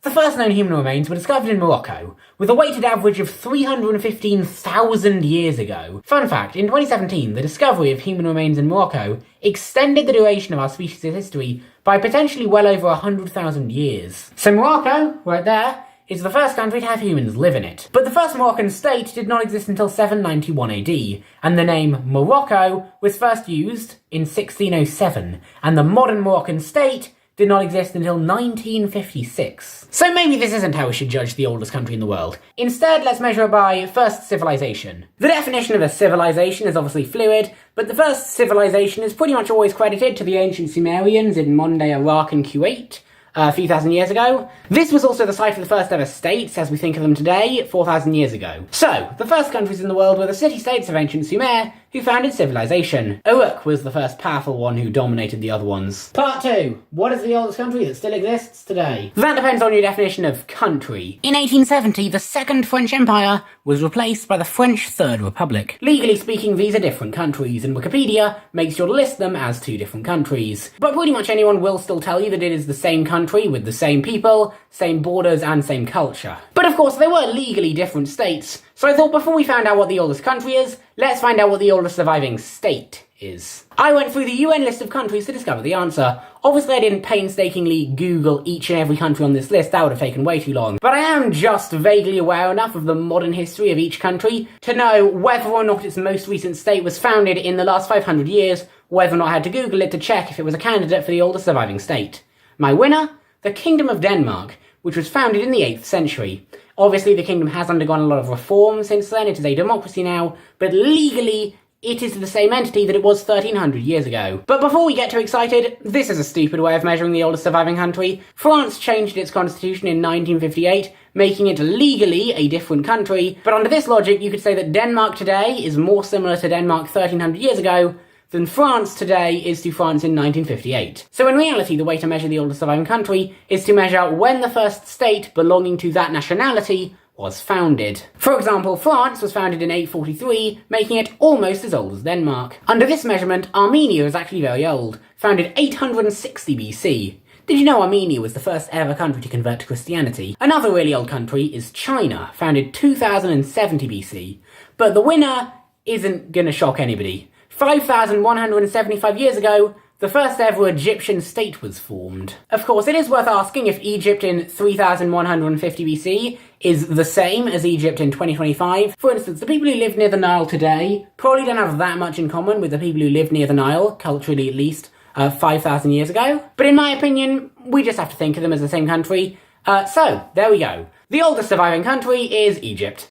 The first known human remains were discovered in Morocco, with a weighted average of 315,000 years ago. Fun fact, in 2017, the discovery of human remains in Morocco extended the duration of our species' history by potentially well over 100,000 years. So Morocco, right there, is the first country to have humans live in it. But the first Moroccan state did not exist until 791 AD, and the name Morocco was first used in 1607, and the modern Moroccan state did not exist until 1956. So maybe this isn't how we should judge the oldest country in the world. Instead, let's measure it by first civilization. The definition of a civilization is obviously fluid, but the first civilization is pretty much always credited to the ancient Sumerians in modern-day Iraq and Kuwait, a few thousand years ago. This was also the site of the first ever states, as we think of them today, 4,000 years ago. So, the first countries in the world were the city-states of ancient Sumer, who founded civilization. Uruk was the first powerful one who dominated the other ones. Part 2. What is the oldest country that still exists today? That depends on your definition of country. In 1870, the Second French Empire was replaced by the French Third Republic. Legally speaking, these are different countries, and Wikipedia makes sure to list them as two different countries. But pretty much anyone will still tell you that it is the same country with the same people, same borders, and same culture. But of course, they were legally different states, so I thought before we found out what the oldest country is, let's find out what the oldest surviving state is. I went through the UN list of countries to discover the answer. Obviously I didn't painstakingly Google each and every country on this list, that would have taken way too long. But I am just vaguely aware enough of the modern history of each country to know whether or not its most recent state was founded in the last 500 years, whether or not I had to Google it to check if it was a candidate for the oldest surviving state. My winner? The Kingdom of Denmark, which was founded in the 8th century. Obviously, the kingdom has undergone a lot of reform since then, it is a democracy now, but legally, it is the same entity that it was 1300 years ago. But before we get too excited, this is a stupid way of measuring the oldest surviving country. France changed its constitution in 1958, making it legally a different country, but under this logic, you could say that Denmark today is more similar to Denmark 1300 years ago than France today is to France in 1958. So in reality, the way to measure the oldest surviving country is to measure when the first state belonging to that nationality was founded. For example, France was founded in 843, making it almost as old as Denmark. Under this measurement, Armenia is actually very old, founded 860 BC. Did you know Armenia was the first ever country to convert to Christianity? Another really old country is China, founded 2070 BC. But the winner isn't gonna shock anybody. 5,175 years ago, the first ever Egyptian state was formed. Of course, it is worth asking if Egypt in 3150 BC is the same as Egypt in 2025. For instance, the people who live near the Nile today probably don't have that much in common with the people who lived near the Nile, culturally at least, 5,000 years ago. But in my opinion, we just have to think of them as the same country. So, there we go. The oldest surviving country is Egypt.